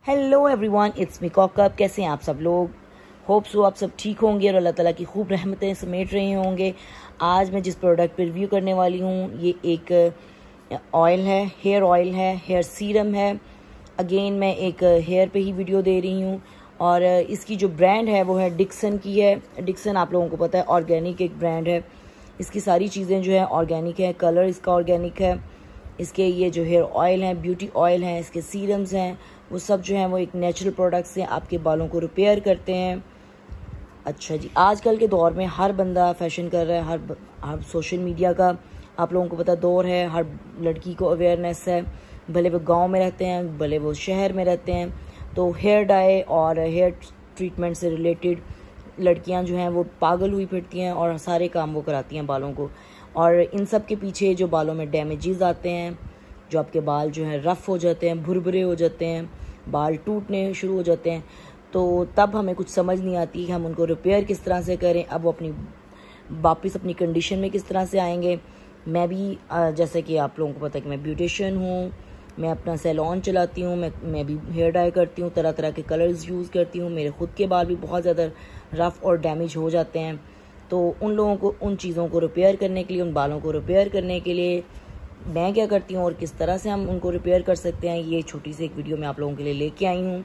Hello everyone, it's me कॉकअप। कैसे हैं आप सब लोग? होप सो आप सब ठीक होंगे और अल्लाह ताला की खूब रहमतें समेट रहे होंगे। आज मैं जिस प्रोडक्ट पर रिव्यू करने वाली हूँ ये एक ऑयल है, हेयर ऑयल है, हेयर सीरम है। अगेन मैं एक हेयर पे ही वीडियो दे रही हूँ और इसकी जो ब्रांड है वो है डिक्सन की है। डिक्सन आप लोगों को पता है ऑर्गेनिक एक ब्रांड है। इसकी सारी चीज़ें जो है ऑर्गेनिक है, कलर इसका ऑर्गेनिक है। इसके ये जो हेयर ऑयल हैं, ब्यूटी ऑयल हैं, इसके सीरम्स हैं, वो सब जो हैं वो एक नेचुरल प्रोडक्ट्स हैं, आपके बालों को रिपेयर करते हैं। अच्छा जी, आजकल के दौर में हर बंदा फैशन कर रहा है, हर सोशल मीडिया का आप लोगों को पता दौर है। हर लड़की को अवेयरनेस है, भले वो गांव में रहते हैं भले वो शहर में रहते हैं। तो हेयर डाई और हेयर ट्रीटमेंट से रिलेटेड लड़कियां जो हैं वो पागल हुई फिरती हैं और सारे काम वो कराती हैं बालों को। और इन सब के पीछे जो बालों में डैमेजेस आते हैं, जो आपके बाल जो हैं रफ़ हो जाते हैं, भुरभुरे हो जाते हैं, बाल टूटने शुरू हो जाते हैं, तो तब हमें कुछ समझ नहीं आती कि हम उनको रिपेयर किस तरह से करें। अब वो वापस अपनी कंडीशन में किस तरह से आएंगे। मैं भी जैसे कि आप लोगों को पता है कि मैं ब्यूटिशियन हूँ, मैं अपना सैलून चलाती हूँ, मैं भी हेयर डाई करती हूँ, तरह तरह के कलर्स यूज़ करती हूँ। मेरे खुद के बाल भी बहुत ज़्यादा रफ़ और डैमेज हो जाते हैं। तो उन लोगों को उन चीज़ों को रिपेयर करने के लिए, उन बालों को रिपेयर करने के लिए मैं क्या करती हूँ और किस तरह से हम उनको रिपेयर कर सकते हैं, ये छोटी सी एक वीडियो मैं आप लोगों के लिए लेके आई हूँ।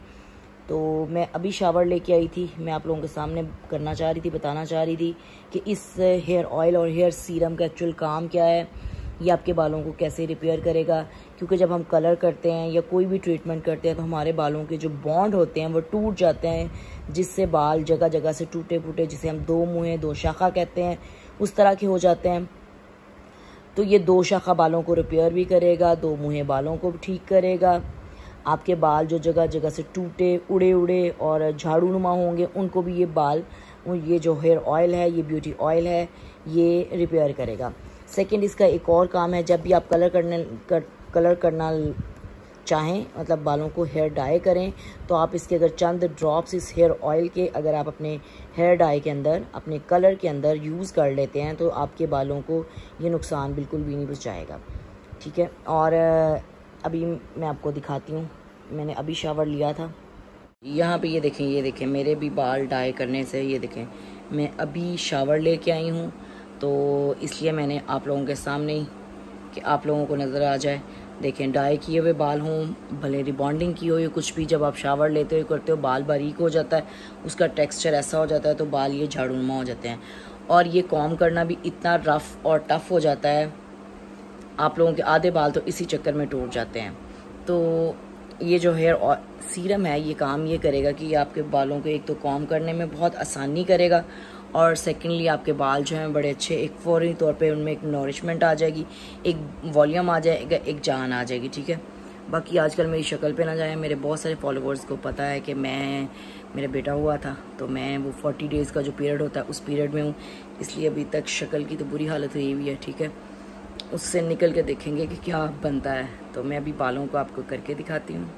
तो मैं अभी शावर लेके आई थी, मैं आप लोगों के सामने करना चाह रही थी, बताना चाह रही थी कि इस हेयर ऑयल और हेयर सीरम का एक्चुअल काम क्या है, ये आपके बालों को कैसे रिपेयर करेगा। क्योंकि जब हम कलर करते हैं या कोई भी ट्रीटमेंट करते हैं तो हमारे बालों के जो बॉन्ड होते हैं वो टूट जाते हैं, जिससे बाल जगह जगह से टूटे फूटे, जिसे हम दो मुँहें दो शाखा कहते हैं, उस तरह के हो जाते हैं। तो ये दो शाखा बालों को रिपेयर भी करेगा, दो मुँहें बालों को ठीक करेगा। आपके बाल जो जगह जगह से टूटे उड़े उड़े और झाड़ू नुमा होंगे उनको भी ये जो हेयर ऑयल है, ये ब्यूटी ऑयल है, ये रिपेयर करेगा। सेकंड, इसका एक और काम है, जब भी आप कलर करना चाहें, मतलब बालों को हेयर डाई करें, तो आप इसके अगर चंद ड्रॉप्स इस हेयर ऑयल के अगर आप अपने हेयर डाई के अंदर, अपने कलर के अंदर यूज़ कर लेते हैं तो आपके बालों को ये नुकसान बिल्कुल भी नहीं पहुंचाएगा। ठीक है। और अभी मैं आपको दिखाती हूँ, मैंने अभी शावर लिया था। यहाँ पे ये देखें मेरे भी बाल डाई करने से, ये देखें मैं अभी शावर लेके आई हूँ, तो इसलिए मैंने आप लोगों के सामने ही कि आप लोगों को नज़र आ जाए। देखें डाई किए हुए बाल हों, भले रिबॉन्डिंग की हो या कुछ भी, जब आप शावर लेते हो करते हो बाल बारीक हो जाता है, उसका टेक्सचर ऐसा हो जाता है, तो बाल ये झाड़ूनुमा हो जाते हैं। और ये कॉम्ब करना भी इतना रफ़ और टफ़ हो जाता है, आप लोगों के आधे बाल तो इसी चक्कर में टूट जाते हैं। तो ये जो हेयर सीरम है ये काम ये करेगा कि आपके बालों को एक तो कॉम्ब करने में बहुत आसानी करेगा, और सेकेंडली आपके बाल जो हैं बड़े अच्छे, एक फौरी तौर पे उनमें एक नॉरिशमेंट आ जाएगी, एक वॉल्यूम आ जाएगा, एक जान आ जाएगी। ठीक है। बाकी आजकल मेरी शक्ल पे ना जाए, मेरे बहुत सारे फॉलोअर्स को पता है कि मेरा बेटा हुआ था, तो मैं वो 40 डेज़ का जो पीरियड होता है उस पीरियड में हूँ, इसलिए अभी तक शक्ल की तो बुरी हालत हुई हुई है। ठीक है। उससे निकल के देखेंगे कि क्या बनता है। तो मैं अभी बालों को आपको करके दिखाती हूँ।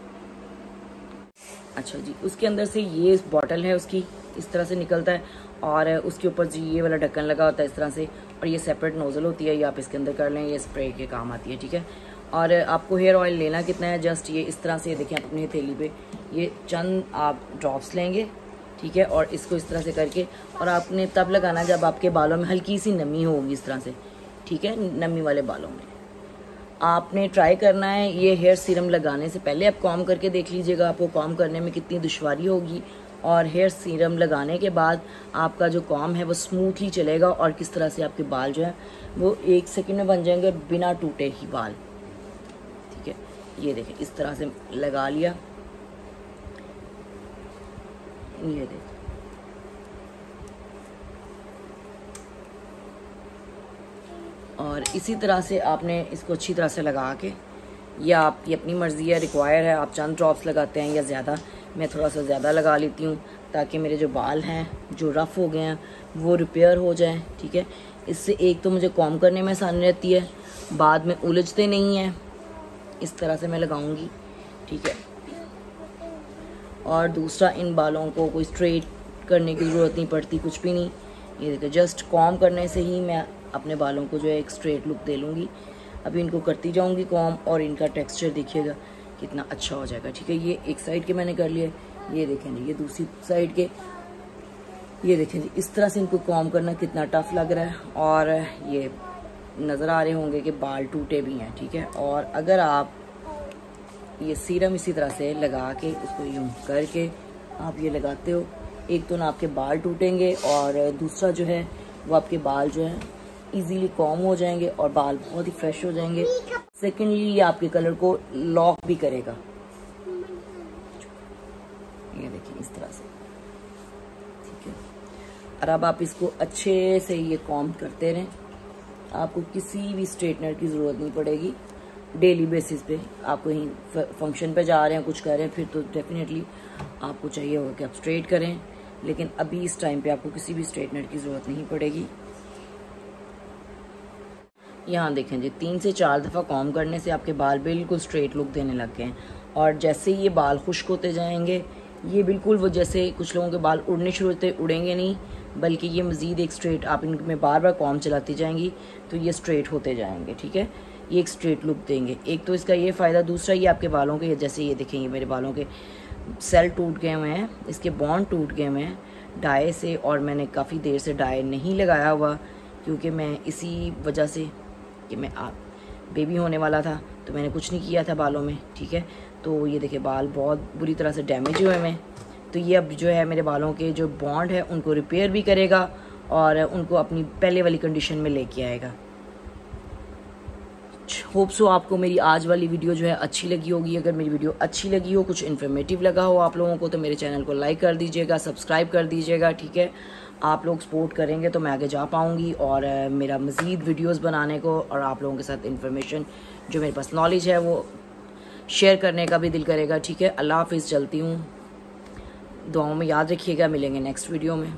अच्छा जी, उसके अंदर से ये बॉटल है उसकी इस तरह से निकलता है, और उसके ऊपर जी ये वाला ढक्कन लगा होता है इस तरह से, और ये सेपरेट नोज़ल होती है, ये आप इसके अंदर कर लें, ये स्प्रे के काम आती है। ठीक है। और आपको हेयर ऑयल लेना कितना है, जस्ट ये इस तरह से देखें आप अपनी हथेली पे ये चंद आप ड्रॉप्स लेंगे। ठीक है। और इसको इस तरह से करके, और आपने तब लगाना जब आपके बालों में हल्की सी नमी होगी इस तरह से। ठीक है। नमी वाले बालों में आपने ट्राई करना है, ये हेयर सीरम लगाने से पहले आप कॉम्ब करके देख लीजिएगा आपको कॉम्ब करने में कितनी दुश्वारी होगी, और हेयर सीरम लगाने के बाद आपका जो कॉम्ब है वो स्मूथली चलेगा, और किस तरह से आपके बाल जो है वो 1 सेकंड में बन जाएंगे बिना टूटे ही बाल। ठीक है। ये देखें इस तरह से लगा लिया, ये देखें और इसी तरह से आपने इसको अच्छी तरह से लगा के, या आपकी अपनी मर्ज़ी है, रिक्वायर है आप चंद ड्रॉप्स लगाते हैं या ज़्यादा, मैं थोड़ा सा ज़्यादा लगा लेती हूँ ताकि मेरे जो बाल हैं जो रफ़ हो गए हैं वो रिपेयर हो जाएं। ठीक है। इससे एक तो मुझे कॉम्ब करने में आसानी रहती है, बाद में उलझते नहीं हैं। इस तरह से मैं लगाऊंगी। ठीक है। और दूसरा, इन बालों को कोई स्ट्रेट करने की ज़रूरत नहीं पड़ती, कुछ भी नहीं। ये देखिए जस्ट कॉम्ब करने से ही मैं अपने बालों को जो है एक स्ट्रेट लुक दे लूँगी। अभी इनको करती जाऊँगी कॉम्ब, और इनका टेक्सचर देखिएगा कितना अच्छा हो जाएगा। ठीक है, ये एक साइड के मैंने कर लिए, ये देखें जी, ये दूसरी साइड के, ये देखें जी, इस तरह से इनको कॉम करना कितना टफ लग रहा है। और ये नज़र आ रहे होंगे कि बाल टूटे भी हैं। ठीक है, और अगर आप ये सीरम इसी तरह से लगा के उसको यूं करके आप ये लगाते हो, एक तो ना आपके बाल टूटेंगे और दूसरा जो है वो आपके बाल जो है इजीली कॉम हो जाएंगे और बाल बहुत ही फ्रेश हो जाएंगे। सेकेंडली ये आपके कलर को लॉक भी करेगा। ये देखिए इस तरह से। ठीक है, और अब आप इसको अच्छे से ये कॉम करते रहें, आपको किसी भी स्ट्रेटनर की ज़रूरत नहीं पड़ेगी। डेली बेसिस पे आप कहीं फंक्शन पे जा रहे हैं, कुछ कर रहे हैं, फिर तो डेफिनेटली आपको चाहिए होगा कि आप स्ट्रेट करें, लेकिन अभी इस टाइम पे आपको किसी भी स्ट्रेटनर की ज़रूरत नहीं पड़ेगी। यहाँ देखें जी, 3 से 4 दफ़ा कॉम करने से आपके बाल बिल्कुल स्ट्रेट लुक देने लग गए हैं। और जैसे ही ये बाल खुश्क होते जाएंगे, ये बिल्कुल वो जैसे कुछ लोगों के बाल उड़ने शुरू होते, उड़ेंगे नहीं, बल्कि ये मज़ीद एक स्ट्रेट, आप इनमें बार बार कॉम चलाती जाएंगी तो ये स्ट्रेट होते जाएंगे। ठीक है, ये एक स्ट्रेट लुक देंगे। एक तो इसका ये फ़ायदा, दूसरा ये आपके बालों के, जैसे ये देखेंगे मेरे बालों के सेल टूट गए हुए हैं, इसके बॉन्ड टूट गए हुए हैं डाई से, और मैंने काफ़ी देर से डाई नहीं लगाया हुआ, क्योंकि मैं इसी वजह से कि मैं बेबी होने वाला था तो मैंने कुछ नहीं किया था बालों में। ठीक है, तो ये देखिए बाल बहुत बुरी तरह से डैमेज हुए हैं, तो ये अब जो है मेरे बालों के जो बॉन्ड है उनको रिपेयर भी करेगा और उनको अपनी पहले वाली कंडीशन में लेके आएगा। होप सो आपको मेरी आज वाली वीडियो जो है अच्छी लगी होगी। अगर मेरी वीडियो अच्छी लगी हो, कुछ इन्फॉर्मेटिव लगा हो आप लोगों को, तो मेरे चैनल को लाइक कर दीजिएगा, सब्सक्राइब कर दीजिएगा। ठीक है, आप लोग सपोर्ट करेंगे तो मैं आगे जा पाऊँगी और मेरा मज़ीद वीडियोस बनाने को और आप लोगों के साथ इन्फॉर्मेशन जो मेरे पास नॉलेज है वो शेयर करने का भी दिल करेगा। ठीक है, अल्लाह हाफिज़, चलती हूँ, दुआओं में याद रखिएगा, मिलेंगे नेक्स्ट वीडियो में।